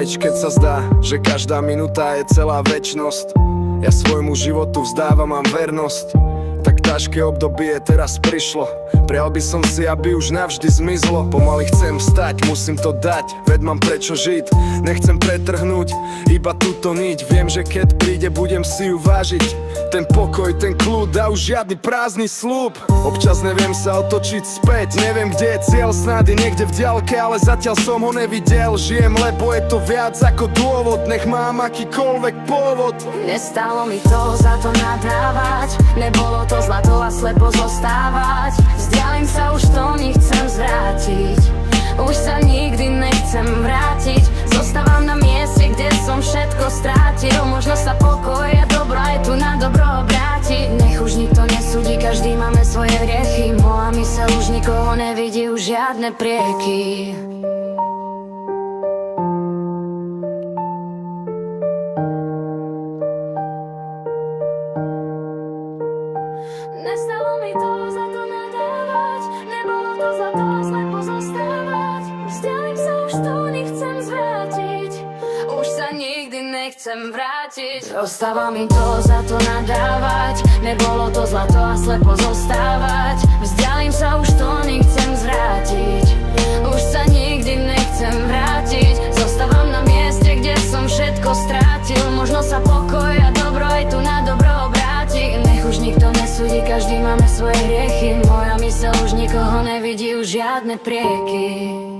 Aj keď sa zdá, že každá minúta je celá večnosť, ja svojmu životu vzdávam mám vernosť. Tak ťažké obdobie teraz prišlo, prijal by som si, aby už navždy zmizlo. Pomaly chcem vstať, musím to dať, veď mám prečo žiť. Nechcem pretrhnúť iba túto niť, viem, že keď príde, budem si ju vážiť. Ten pokoj, ten kľud a už žiadny prázdny sľub. Občas neviem sa otočiť späť, neviem, kde je cieľ, snáď je niekde v diaľke, ale zatiaľ som ho nevidel. Žijem, lebo je to viac ako dôvod, nech mám akýkoľvek pôvod. Nestalo mi to za to nadávať, nebolo to zlato a slepo zostávať. Vzdialím sa, už to nechcem zvrátiť, už sa nikdy nechcem vrátiť. Zostávam na mieste, kde som všetko strátil. Možno sa pokoj a dobro aj tu na dobro obráti. Nech už nikto nesúdi, každý máme svoje hriechy. Moja myseľ už nikoho nevidí, už žiadne prieky. Nestalo mi to za to nadávať, nebolo to za to slepo zostávať. Vzdialím sa, už to nechcem zvrátiť, už sa nikdy nechcem vrátiť. Ostáva mi to za to nadávať, nebolo to zlato a slepo zostávať. Vzdialím sa, už to nechcem zvrátiť, už sa nikdy nechcem vrátiť. Zostávam na mieste, kde som všetko strátil. Možno sa pokoj a dobro aj tu na dobro obráti. Nech už nikto nesúdi, každý máme svoje hriechy. Moja myseľ už nikoho nevidí, už žiadne prieky.